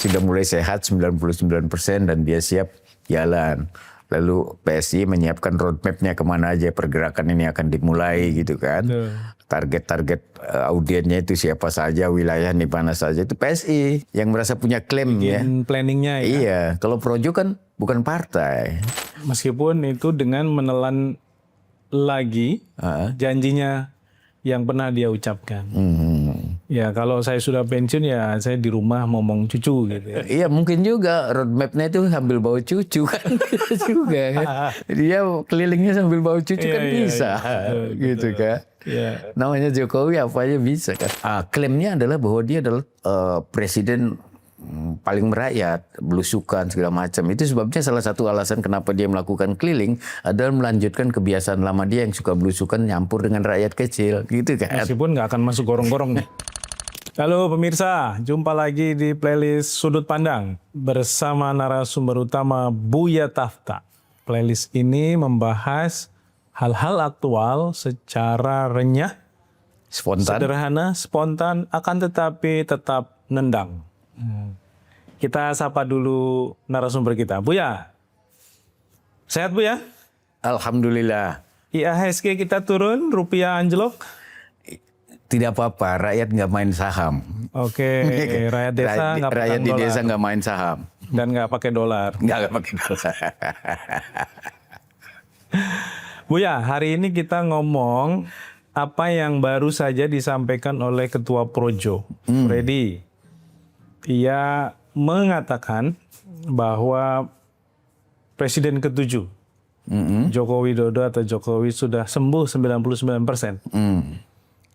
sudah mulai sehat 99% dan dia siap jalan. Lalu PSI menyiapkan roadmap-nya kemana aja pergerakan ini akan dimulai gitu kan. Target-target audiennya itu siapa saja, wilayah di mana saja, itu PSI yang merasa punya klaim ya. Planningnya ya. Iya, kalau Projo kan bukan partai. Meskipun itu dengan menelan lagi janjinya yang pernah dia ucapkan. Ya kalau saya sudah pensiun ya saya di rumah ngomong cucu gitu ya. Iya mungkin juga roadmap-nya itu sambil bawa cucu kan juga kan. Dia kelilingnya sambil bawa cucu kan bisa gitu kan. Iya. Namanya Jokowi apa aja bisa kan. Klaimnya adalah bahwa dia adalah presiden paling merakyat, belusukan segala macam. Itu sebabnya salah satu alasan kenapa dia melakukan keliling adalah melanjutkan kebiasaan lama dia yang suka belusukan nyampur dengan rakyat kecil gitu kan. Meskipun nggak akan masuk gorong-gorong nih. Halo pemirsa, jumpa lagi di playlist Sudut Pandang bersama narasumber utama Buya Tafta. Playlist ini membahas hal-hal aktual secara renyah, sederhana, spontan, akan tetapi tetap nendang. Kita sapa dulu narasumber kita. Buya, sehat Buya? Alhamdulillah. IHSG kita turun, rupiah anjlok. Tidak apa-apa, rakyat nggak main saham. Oke, rakyat desa nggak rakyat di desa nggak main saham. Dan nggak pakai dolar. Nggak pakai dolar. Buya, hari ini kita ngomong apa yang baru saja disampaikan oleh Ketua Projo, Freddy. Ia mengatakan bahwa Presiden ke-7, Joko Widodo atau Jokowi sudah sembuh 99%.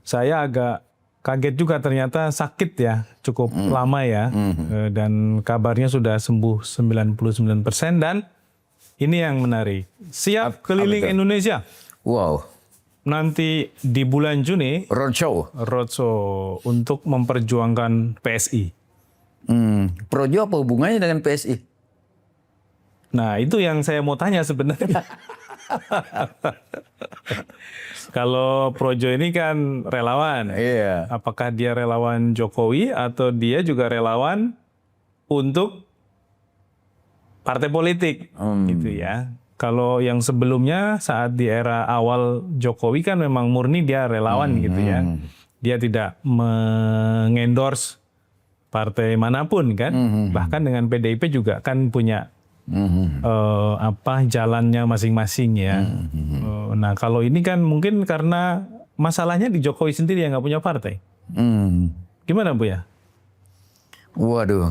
Saya agak kaget juga ternyata sakit ya, cukup lama ya. Dan kabarnya sudah sembuh 99% dan ini yang menarik. Siap keliling Indonesia. Wow. Nanti di bulan Juni Roadshow untuk memperjuangkan PSI. Projo apa hubungannya dengan PSI? Nah itu yang saya mau tanya sebenarnya. Kalau Projo ini kan relawan. Iya. Apakah dia relawan Jokowi atau dia juga relawan untuk partai politik gitu ya. Kalau yang sebelumnya saat di era awal Jokowi kan memang murni dia relawan gitu ya. Dia tidak mengendorse partai manapun kan. Bahkan dengan PDIP juga kan punya jalannya masing-masing ya. Nah kalau ini kan mungkin karena masalahnya di Jokowi sendiri yang nggak punya partai. Gimana Bu ya? Waduh.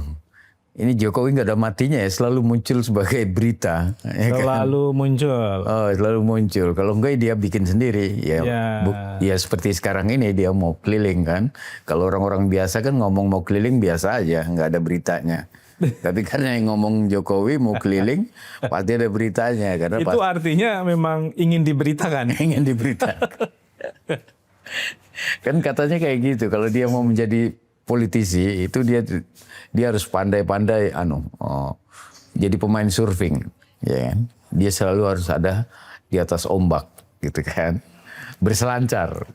Ini Jokowi nggak ada matinya ya, selalu muncul sebagai berita. Selalu muncul. Oh, selalu muncul. Kalau enggak dia bikin sendiri. Ya seperti sekarang ini dia mau keliling kan. Kalau orang-orang biasa kan ngomong mau keliling biasa aja, nggak ada beritanya. Tapi karena yang ngomong Jokowi mau keliling, pasti ada beritanya. Karena itu artinya memang ingin diberitakan. Ingin diberitakan. Kan katanya kayak gitu. Kalau dia mau menjadi politisi itu dia harus pandai-pandai jadi pemain surfing ya kan? Dia selalu harus ada di atas ombak gitu kan, berselancar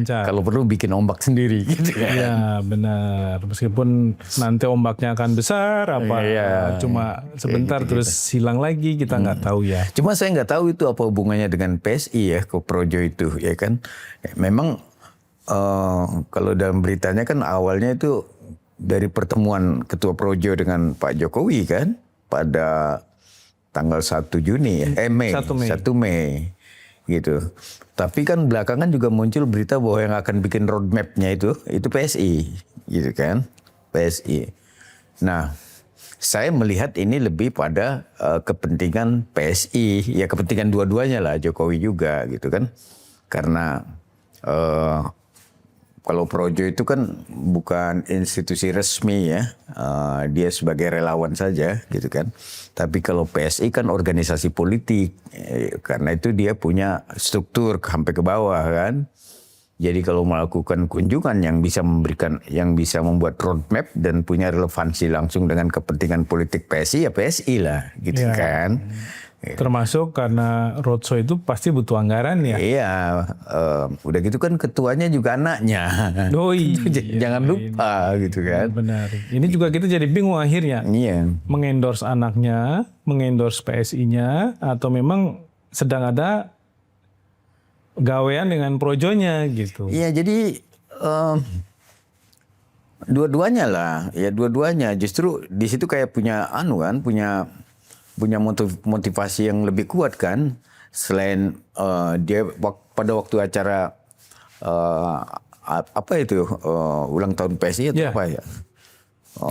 kalau perlu bikin ombak sendiri gitu kan. Iya benar, meskipun nanti ombaknya akan besar cuma sebentar terus hilang lagi, kita nggak tahu ya. Cuma saya nggak tahu itu apa hubungannya dengan PSI ya, ke Projo itu ya kan. Memang kalau dalam beritanya kan awalnya itu dari pertemuan Ketua Projo dengan Pak Jokowi kan pada tanggal 1 Juni Mei 1 Mei gitu. Tapi kan belakangan juga muncul berita bahwa yang akan bikin roadmap-nya itu PSI gitu kan, PSI. Nah, saya melihat ini lebih pada kepentingan PSI, ya kepentingan dua-duanya lah, Jokowi juga gitu kan. Karena kalau Projo itu kan bukan institusi resmi ya, dia sebagai relawan saja gitu kan. Tapi kalau PSI kan organisasi politik, karena itu dia punya struktur sampai ke bawah kan. Jadi kalau melakukan kunjungan yang bisa membuat roadmap dan punya relevansi langsung dengan kepentingan politik PSI ya PSI lah gitu kan. Termasuk karena roadshow itu pasti butuh anggaran ya. Iya, udah gitu kan ketuanya juga anaknya. Oh iya, Jangan lupa gitu kan. benar. Ini juga kita jadi bingung akhirnya. Iya. Mengendorse anaknya, mengendorse PSI-nya, atau memang sedang ada gawean dengan projonya gitu. Iya, jadi dua-duanya lah, ya dua-duanya. Justru di situ kayak punya punya motivasi yang lebih kuat kan. Selain dia pada waktu acara apa itu ulang tahun PSI atau Ya. apa ya?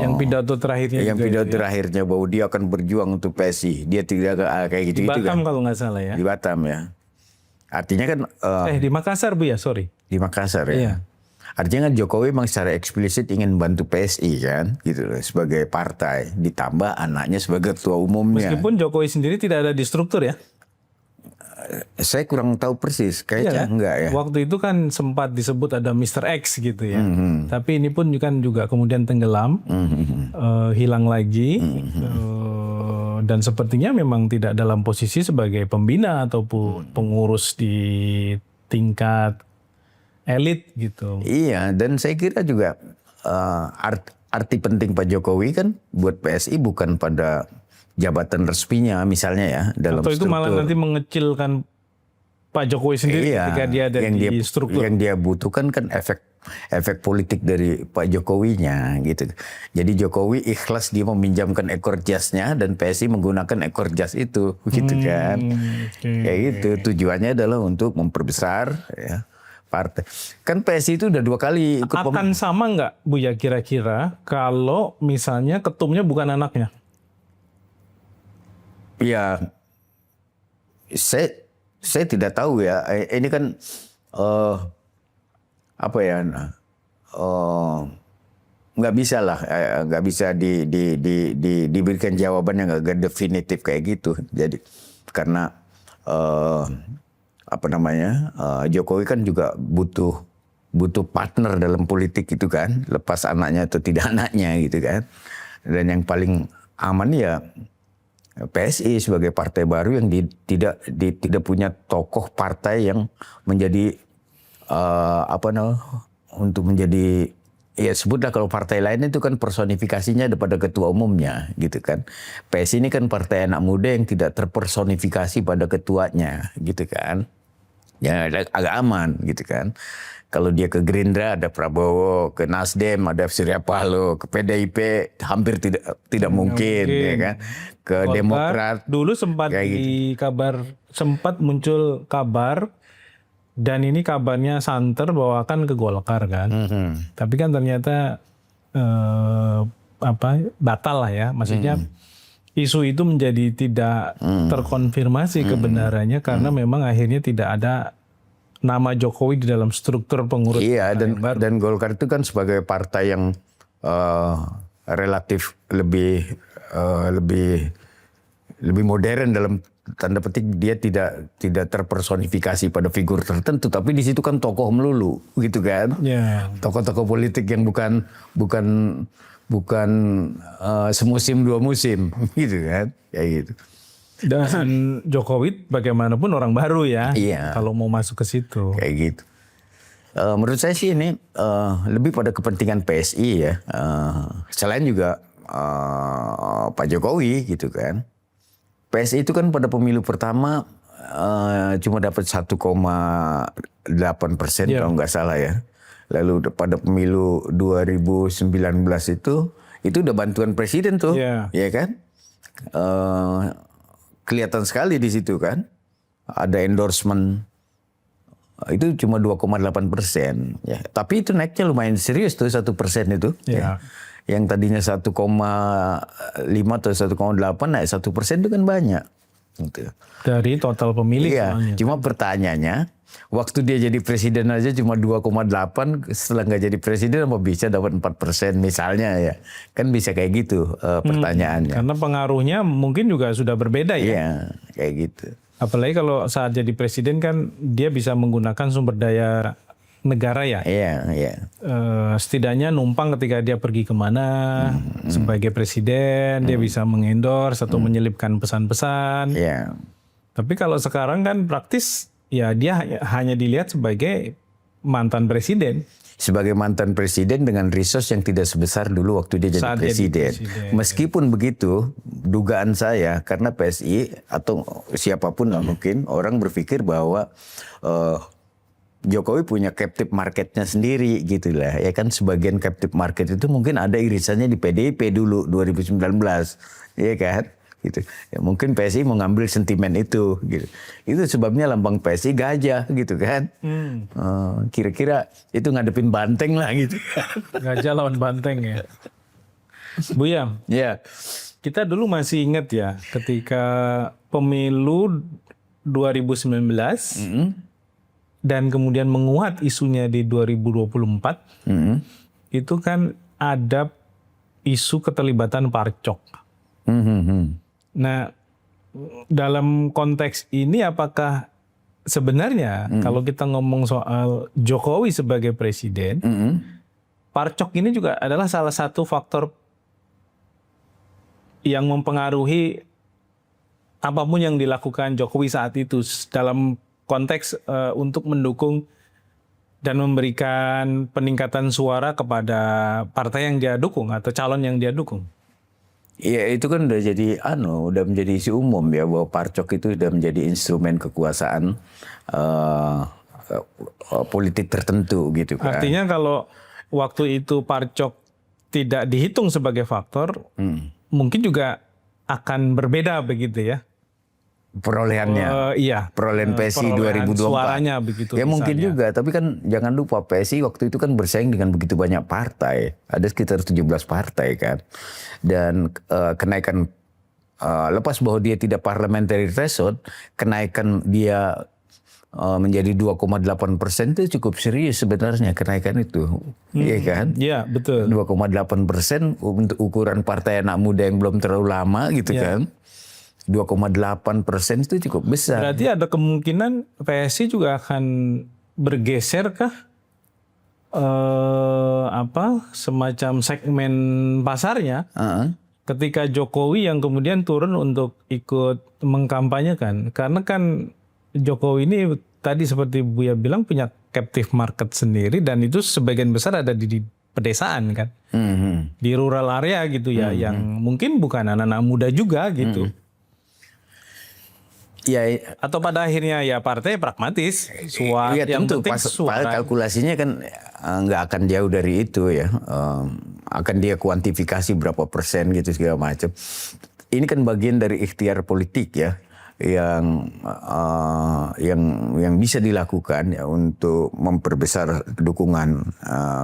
Yang pidato terakhirnya Yang juga pidato itu ya. terakhirnya bahwa dia akan berjuang untuk PSI. Dia tidak kayak Di gitu-gitu Batam kan. kalau nggak salah ya. Di Batam ya. Artinya kan Di Makassar Bu ya, sorry. di Makassar ya. Iya. Artinya kan Jokowi memang secara eksplisit ingin bantu PSI kan, gitu loh, sebagai partai. Ditambah anaknya sebagai ketua umumnya. Meskipun Jokowi sendiri tidak ada di struktur ya. Saya kurang tahu persis, kayaknya Iya kan? enggak ya. Waktu itu kan sempat disebut ada Mr. X gitu ya. Tapi ini pun kan juga kemudian tenggelam, hilang lagi. Dan sepertinya memang tidak dalam posisi sebagai pembina ataupun pengurus di tingkat elit gitu. Iya, dan saya kira juga arti penting Pak Jokowi kan buat PSI bukan pada jabatan resminya misalnya ya dalam Atau itu malah struktur. nanti mengecilkan Pak Jokowi sendiri ketika dia ada di struktur. Yang dia butuhkan kan efek politik dari Pak Jokowinya gitu. Jadi Jokowi ikhlas dia meminjamkan ekor jasnya dan PSI menggunakan ekor jas itu gitu kan. Kayak gitu. Tujuannya adalah untuk memperbesar ya partai. Kan PSI itu udah 2 kali ikut Akan sama nggak Bu ya kira-kira kalau misalnya ketumnya bukan anaknya? Ya, saya tidak tahu ya. Ini kan apa ya? Nggak bisa lah, nggak bisa diberikan jawaban yang agak definitif kayak gitu. Jadi karena apa namanya? Jokowi kan juga butuh partner dalam politik itu kan, lepas anaknya atau tidak anaknya gitu kan. Dan yang paling aman ya PSI sebagai partai baru yang tidak punya tokoh partai yang menjadi untuk menjadi ya sebutlah kalau partai lain itu kan personifikasinya pada ketua umumnya gitu kan. PSI ini kan partai anak muda yang tidak terpersonifikasi pada ketuanya gitu kan. Ya agak aman gitu kan. Kalau dia ke Gerindra ada Prabowo, ke Nasdem ada Surya Paloh, ke PDIP hampir tidak mungkin ya kan. Ke Golkar, Demokrat dulu sempat sempat muncul kabar dan ini kabarnya santer bahwa akan ke Golkar kan. Tapi kan ternyata batal lah ya. Maksudnya isu itu menjadi tidak terkonfirmasi kebenarannya karena memang akhirnya tidak ada nama Jokowi di dalam struktur pengurus. Iya, dan Golkar itu kan sebagai partai yang relatif lebih modern dalam tanda petik, dia tidak terpersonifikasi pada figur tertentu, tapi di situ kan tokoh melulu gitu kan. Ya. Tokoh-tokoh politik yang bukan semusim 2 musim gitu kan, kayak gitu. Dan Jokowi bagaimanapun orang baru ya. Iya. Kalau mau masuk ke situ. Kayak gitu. Menurut saya sih ini lebih pada kepentingan PSI ya. Selain juga Pak Jokowi gitu kan. PSI itu kan pada pemilu pertama cuma dapat 1,8% kalau nggak salah ya. Lalu pada pemilu 2019 itu udah bantuan presiden tuh, ya kan? Kelihatan sekali di situ kan, ada endorsement itu cuma 2,8%. Ya. Tapi itu naiknya lumayan serius tuh 1% itu. Ya. Yang tadinya 1,5 atau 1,8 naik 1% itu kan banyak. Gitu. Dari total pemilih. Iya. Cuma pertanyaannya, waktu dia jadi presiden aja cuma 2,8, setelah nggak jadi presiden apa bisa dapat 4% misalnya ya. Kan bisa kayak gitu pertanyaannya. Karena pengaruhnya mungkin juga sudah berbeda ya. Iya, kayak gitu. Apalagi kalau saat jadi presiden kan dia bisa menggunakan sumber daya negara ya. Iya, iya. Setidaknya numpang ketika dia pergi kemana sebagai presiden, dia bisa mengendorse atau menyelipkan pesan-pesan. Iya. Tapi kalau sekarang kan praktis ya dia hanya dilihat sebagai mantan presiden. Sebagai mantan presiden dengan resource yang tidak sebesar dulu waktu dia jadi Saat jadi presiden. presiden. Meskipun begitu, dugaan saya karena PSI atau siapapun lah mungkin orang berpikir bahwa Jokowi punya captive marketnya sendiri gitu lah. Ya kan sebagian captive market itu mungkin ada irisannya di PDIP dulu 2019. Ya kan? Gitu. Ya, mungkin PSI mau ngambil sentimen itu gitu. Itu sebabnya lambang PSI gajah gitu kan. Kira-kira itu ngadepin banteng lah gitu. Gajah lawan banteng ya. Buya, Ya. kita dulu masih ingat ya ketika pemilu 2019 dan kemudian menguat isunya di 2024, itu kan ada isu keterlibatan Parcok. Nah, dalam konteks ini apakah sebenarnya kalau kita ngomong soal Jokowi sebagai presiden, Parcok ini juga adalah salah satu faktor yang mempengaruhi apapun yang dilakukan Jokowi saat itu dalam konteks untuk mendukung dan memberikan peningkatan suara kepada partai yang dia dukung atau calon yang dia dukung. Iya itu kan udah jadi udah menjadi isu umum ya bahwa Parcok itu sudah menjadi instrumen kekuasaan politik tertentu gitu kan. Artinya kalau waktu itu Parcok tidak dihitung sebagai faktor, mungkin juga akan berbeda begitu ya. Perolehannya. Iya. Perolehan PSI Perolehan 2024. suaranya begitu. Ya mungkin misalnya. juga, tapi kan jangan lupa PSI waktu itu kan bersaing dengan begitu banyak partai. Ada sekitar 17 partai kan. Dan kenaikan lepas bahwa dia tidak parliamentary threshold, kenaikan dia menjadi 2,8% itu cukup serius sebenarnya kenaikan itu. Iya kan? Iya, betul. 2,8% untuk ukuran partai anak muda yang belum terlalu lama gitu kan. 2,8% itu cukup besar. Berarti ada kemungkinan PSI juga akan bergeser kah semacam segmen pasarnya ketika Jokowi yang kemudian turun untuk ikut mengkampanyekan, karena kan Jokowi ini tadi seperti Buya bilang punya captive market sendiri dan itu sebagian besar ada di pedesaan kan, di rural area gitu ya, yang mungkin bukan anak-anak muda juga gitu. Ya, Atau pada akhirnya ya partai pragmatis, ya yang tentu penting suara. kalkulasinya kan nggak akan jauh dari itu ya. Akan dia kuantifikasi berapa persen gitu segala macam. Ini kan bagian dari ikhtiar politik ya, yang bisa dilakukan ya untuk memperbesar dukungan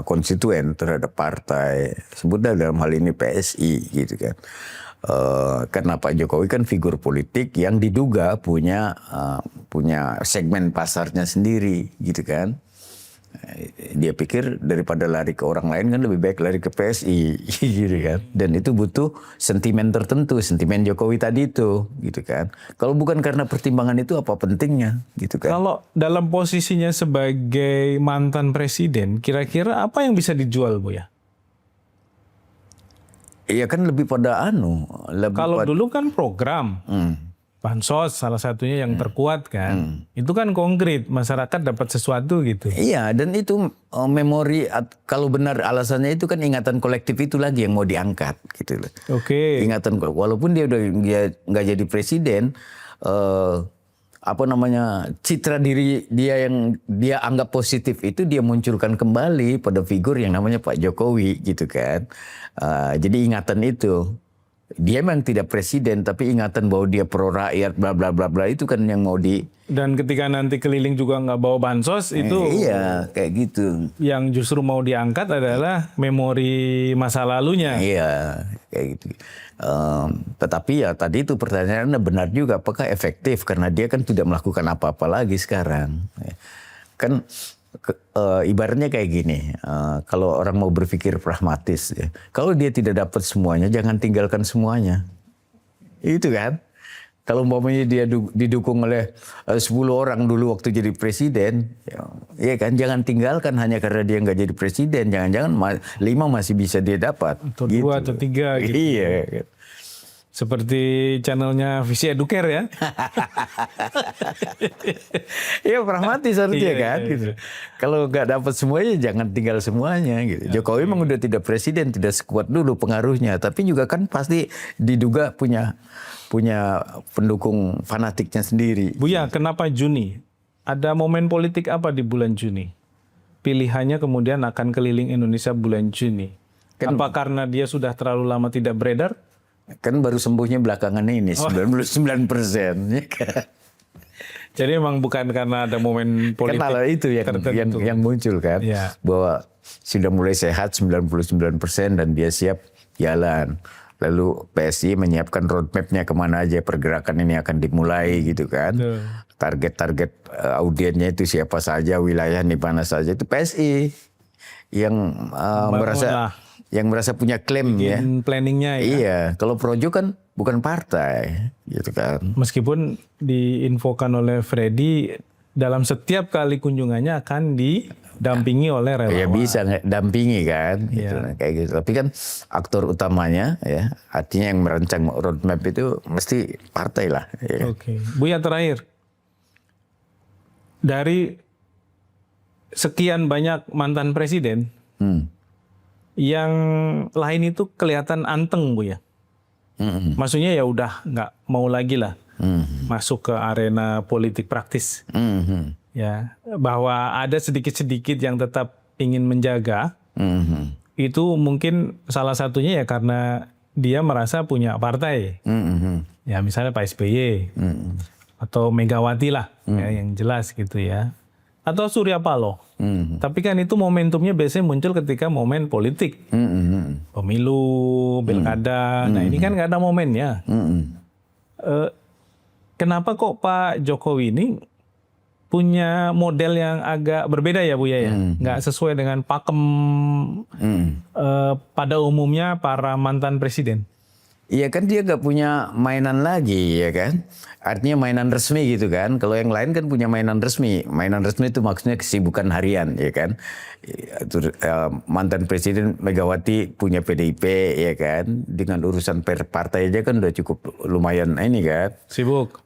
konstituen terhadap partai. Sebutlah dalam hal ini PSI gitu kan. Karena Pak Jokowi kan figur politik yang diduga punya segmen pasarnya sendiri gitu kan. Dia pikir daripada lari ke orang lain kan lebih baik lari ke PSI gitu kan. Dan itu butuh sentimen tertentu, sentimen Jokowi tadi itu gitu kan. Kalau bukan karena pertimbangan itu apa pentingnya gitu kan. Kalau dalam posisinya sebagai mantan presiden, kira-kira apa yang bisa dijual, Bu ya? Iya kan lebih pada Kalau dulu kan program bansos salah satunya yang terkuat kan, itu kan konkret, masyarakat dapat sesuatu gitu. Iya, dan itu memori, kalau benar alasannya itu kan ingatan kolektif itu lagi yang mau diangkat gitu loh. Oke. Ingatan walaupun dia nggak jadi presiden, citra diri dia yang dia anggap positif itu dia munculkan kembali pada figur yang namanya Pak Jokowi gitu kan. Jadi ingatan itu. Dia memang tidak presiden, tapi ingatan bahwa dia pro rakyat, bla bla bla bla itu kan yang mau Dan ketika nanti keliling juga nggak bawa bansos itu. Iya, kayak gitu. Yang justru mau diangkat adalah memori masa lalunya. Iya, kayak gitu. Tetapi ya tadi itu pertanyaannya benar juga, apakah efektif? Karena dia kan tidak melakukan apa-apa lagi sekarang. Kan ibaratnya kayak gini, kalau orang mau berpikir pragmatis, ya, kalau dia tidak dapat semuanya, jangan tinggalkan semuanya. Itu kan. Kalau umpamanya dia didukung oleh 10 orang dulu waktu jadi presiden, ya kan, jangan tinggalkan hanya karena dia nggak jadi presiden. Jangan-jangan 5 masih bisa dia dapat. Atau 2 atau 3 gitu. Iya. Seperti channelnya Visi Educare ya. Iya, pragmatis harusnya Iya, kan. iya, Gitu. Kalau nggak dapat semuanya, jangan tinggal semuanya. Gitu. Jokowi memang udah tidak presiden, tidak sekuat dulu pengaruhnya. Tapi juga kan pasti diduga punya pendukung fanatiknya sendiri. Buya, kenapa Juni? Ada momen politik apa di bulan Juni? Pilihannya kemudian akan keliling Indonesia bulan Juni. Apa karena dia sudah terlalu lama tidak beredar? Kan baru sembuhnya belakangan ini, 99%. Ya kan? Jadi memang bukan karena ada momen politik Kenal itu yang muncul kan. Ya. Bahwa sudah mulai sehat 99% dan dia siap jalan. Lalu PSI menyiapkan roadmap-nya kemana aja pergerakan ini akan dimulai gitu kan. Target-target audiennya itu siapa saja, wilayah di mana saja, itu PSI yang merasa punya klaim ya. Planningnya ya. Iya, kalau Projo kan bukan partai gitu kan. Meskipun diinfokan oleh Freddy dalam setiap kali kunjungannya akan didampingi oleh relawan. Ya bisa dampingi kan, gitu, kayak gitu. Tapi kan aktor utamanya ya, artinya yang merancang roadmap itu mesti partai lah. Ya. Oke, Buya terakhir. Dari sekian banyak mantan presiden, yang lain itu kelihatan anteng Bu ya. Maksudnya ya udah nggak mau lagi lah masuk ke arena politik praktis. Ya, bahwa ada sedikit-sedikit yang tetap ingin menjaga. Itu mungkin salah satunya ya karena dia merasa punya partai. Ya misalnya Pak SBY atau Megawati lah, ya, yang jelas gitu ya. Atau Surya Paloh. Tapi kan itu momentumnya biasanya muncul ketika momen politik. Pemilu, pilkada. Nah ini kan nggak ada momennya. Kenapa kok Pak Jokowi ini punya model yang agak berbeda ya Bu ya? Nggak sesuai dengan pakem pada umumnya para mantan presiden. Iya kan dia nggak punya mainan lagi ya kan. Artinya mainan resmi gitu kan. Kalau yang lain kan punya mainan resmi. Mainan resmi itu maksudnya kesibukan harian ya kan. Mantan Presiden Megawati punya PDIP ya kan. Dengan urusan per partai aja kan udah cukup lumayan ini kan. Sibuk.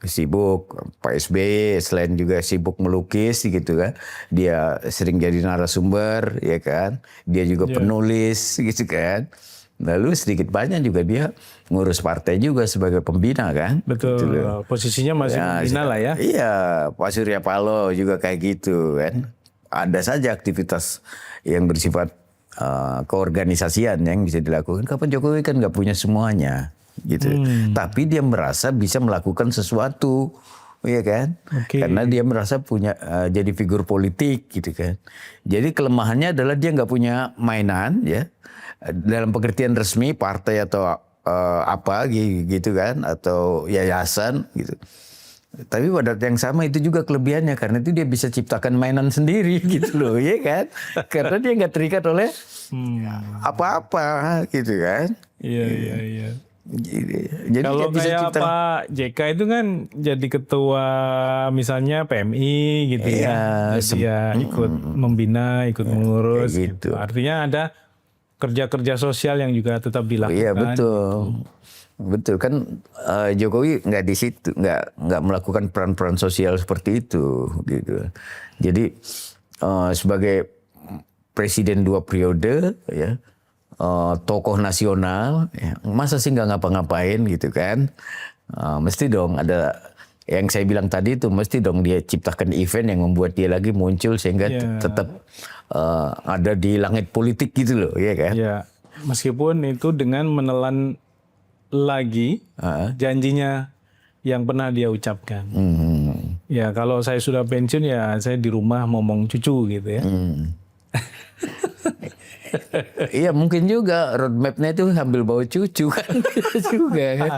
Pak SBY selain juga sibuk melukis gitu kan. Dia sering jadi narasumber ya kan. Dia juga penulis gitu kan. Lalu sedikit banyak juga dia ngurus partai juga sebagai pembina kan. Betul, gitu. Posisinya masih pembina lah ya. Iya, Pak Surya Paloh juga kayak gitu kan. Ada saja aktivitas yang bersifat keorganisasian yang bisa dilakukan. Kapan Jokowi kan nggak punya semuanya gitu. Tapi dia merasa bisa melakukan sesuatu. Iya kan, karena dia merasa punya jadi figur politik gitu kan. Jadi kelemahannya adalah dia nggak punya mainan ya dalam pengertian resmi partai atau apa gitu kan, atau yayasan gitu. Tapi pada yang sama itu juga kelebihannya karena itu dia bisa ciptakan mainan sendiri gitu loh, ya kan? Karena dia nggak terikat oleh apa-apa gitu kan. Iya. Jadi kalau kayak Pak JK itu kan jadi ketua misalnya PMI gitu ya. Dia ikut membina, ikut mengurus gitu. Artinya ada kerja-kerja sosial yang juga tetap dilakukan. Iya betul. Betul kan, Jokowi nggak di situ, nggak melakukan peran-peran sosial seperti itu gitu. Jadi sebagai presiden 2 periode ya, tokoh nasional ya, masa sih nggak ngapa-ngapain gitu kan. Mesti dong ada yang saya bilang tadi itu, mesti dong dia ciptakan event yang membuat dia lagi muncul sehingga tetap ada di langit politik gitu loh, ya kan. Ya, meskipun itu dengan menelan lagi janjinya yang pernah dia ucapkan. Ya kalau saya sudah pensiun ya saya di rumah ngomong cucu gitu ya. Iya mungkin juga roadmap-nya itu sambil bawa cucu kan juga kan.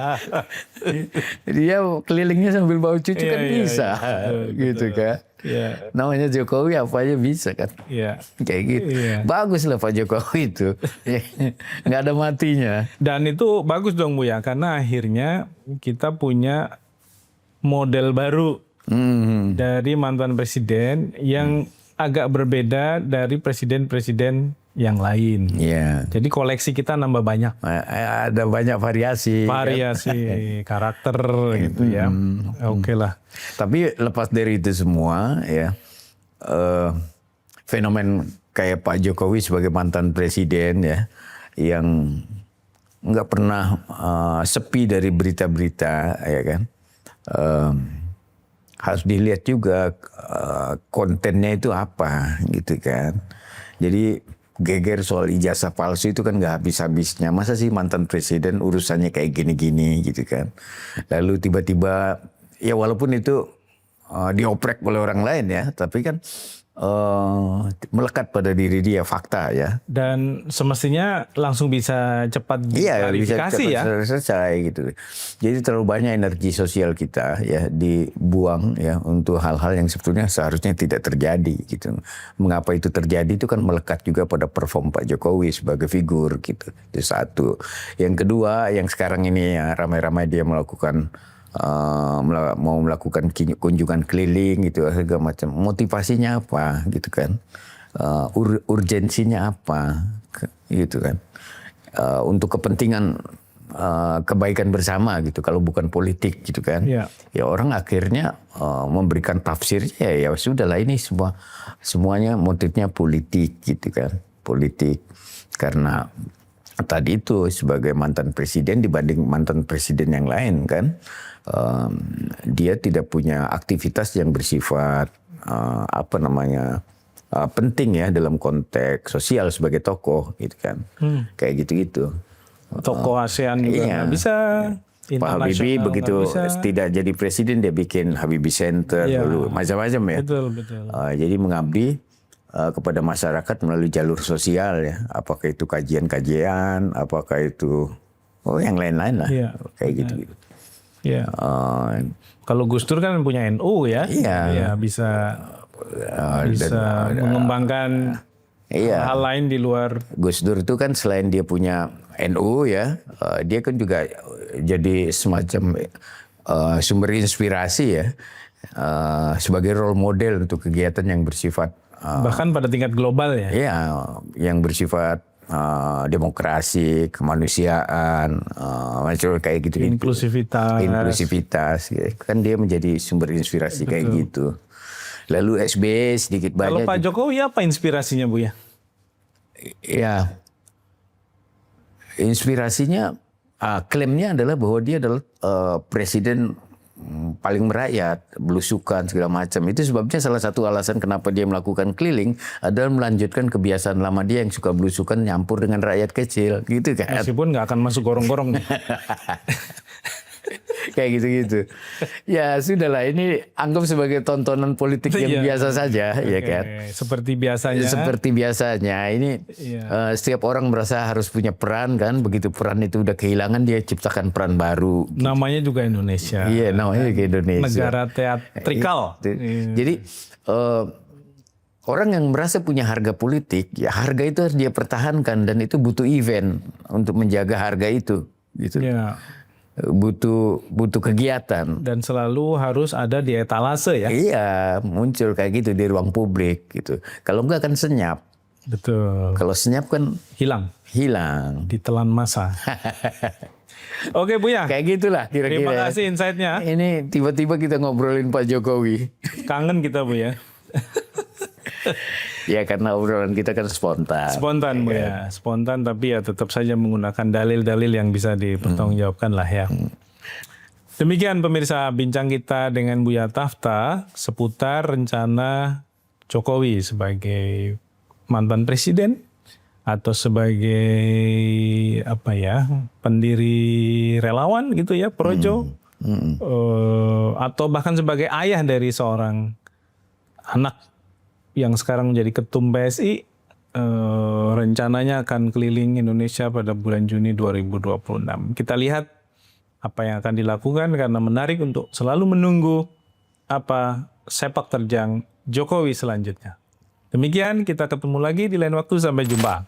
Dia kelilingnya sambil bawa cucu kan bisa gitu kan. Namanya Jokowi apa aja bisa kan. Kayak gitu. Bagus lah Pak Jokowi itu. Nggak ada matinya. Dan itu bagus dong Bu ya, karena akhirnya kita punya model baru Hmm. dari mantan presiden yang agak berbeda dari presiden-presiden yang lain. Ya. Jadi koleksi kita nambah banyak. Ada banyak variasi. Variasi karakter gitu ya. Oke lah. Tapi lepas dari itu semua ya, fenomen kayak Pak Jokowi sebagai mantan presiden ya, yang nggak pernah sepi dari berita-berita ya kan, harus dilihat juga kontennya itu apa gitu kan. Jadi geger soal ijazah palsu itu kan nggak habis-habisnya. Masa sih mantan presiden urusannya kayak gini-gini gitu kan. Lalu tiba-tiba ya walaupun itu dioprek oleh orang lain ya, tapi kan melekat pada diri dia fakta ya. Dan semestinya langsung bisa cepat Iya, bisa klarifikasi ya. selesai gitu. Jadi terlalu banyak energi sosial kita ya dibuang ya untuk hal-hal yang sebetulnya seharusnya tidak terjadi gitu. Mengapa itu terjadi itu kan melekat juga pada perform Pak Jokowi sebagai figur gitu. Itu satu. Yang kedua, yang sekarang ini ya ramai-ramai dia melakukan mau melakukan kunjungan keliling gitu segala macam. Motivasinya apa gitu kan? Urgensinya apa gitu kan? Untuk kepentingan kebaikan bersama gitu, kalau bukan politik gitu kan. Ya. Ya orang akhirnya memberikan tafsirnya ya sudahlah ini semuanya motifnya politik gitu kan. Politik karena tadi itu sebagai mantan presiden dibanding mantan presiden yang lain kan, dia tidak punya aktivitas yang bersifat penting ya dalam konteks sosial sebagai tokoh gitu kan, kayak gitu-gitu. Tokoh ASEAN juga nggak bisa. Pak Habibie begitu tidak jadi presiden dia bikin Habibie Center, lalu macam-macam ya. Betul, betul. Jadi mengabdi kepada masyarakat melalui jalur sosial ya, apakah itu kajian-kajian, apakah itu yang lain-lain lah, kayak gitu-gitu. Ya. Kalau Gus Dur kan punya NU ya, ya bisa mengembangkan hal lain di luar. Gus Dur itu kan selain dia punya NU ya, dia kan juga jadi semacam sumber inspirasi ya, sebagai role model untuk kegiatan yang bersifat bahkan pada tingkat global ya. Iya, yang bersifat demokrasi, kemanusiaan, macam kayak gitu. Inklusivitas, kan dia menjadi sumber inspirasi kayak gitu. Lalu SBY sedikit banyak. Kalau Pak Jokowi apa inspirasinya Bu ya? Ya, inspirasinya, klaimnya adalah bahwa dia adalah presiden paling merakyat, belusukan segala macam. Itu sebabnya salah satu alasan kenapa dia melakukan keliling adalah melanjutkan kebiasaan lama dia yang suka belusukan nyampur dengan rakyat kecil, gitu kan. Meskipun nggak akan masuk gorong-gorong. Kayak gitu-gitu. Ya sudahlah, ini anggap sebagai tontonan politik yang biasa saja, ya kan. Seperti biasanya. Seperti biasanya. Ini setiap orang merasa harus punya peran kan. Begitu peran itu udah kehilangan, dia ciptakan peran baru. Namanya juga Indonesia. Iya, namanya juga Indonesia. Negara teatrikal. Jadi orang yang merasa punya harga politik, ya harga itu harus dia pertahankan, dan itu butuh event untuk menjaga harga itu, gitu. Ya. Butuh kegiatan, dan selalu harus ada di etalase ya. Iya, muncul kayak gitu di ruang publik gitu. Kalau enggak kan senyap. Betul. Kalau senyap kan hilang ditelan masa. Oke Bu ya, kayak gitulah kira-kira. Terima kasih insight-nya. Ini tiba-tiba kita ngobrolin Pak Jokowi. Kangen kita Bu ya. Ya karena obrolan kita kan spontan. Spontan Bu ya, spontan, tapi ya tetap saja menggunakan dalil-dalil yang bisa dipertanggungjawabkan lah ya. Demikian pemirsa bincang kita dengan Buya Tafta seputar rencana Jokowi sebagai mantan presiden atau sebagai pendiri relawan gitu ya, Projo, atau bahkan sebagai ayah dari seorang anak yang sekarang menjadi ketum PSI, rencananya akan keliling Indonesia pada bulan Juni 2026. Kita lihat apa yang akan dilakukan, karena menarik untuk selalu menunggu apa sepak terjang Jokowi selanjutnya. Demikian, kita ketemu lagi di lain waktu. Sampai jumpa.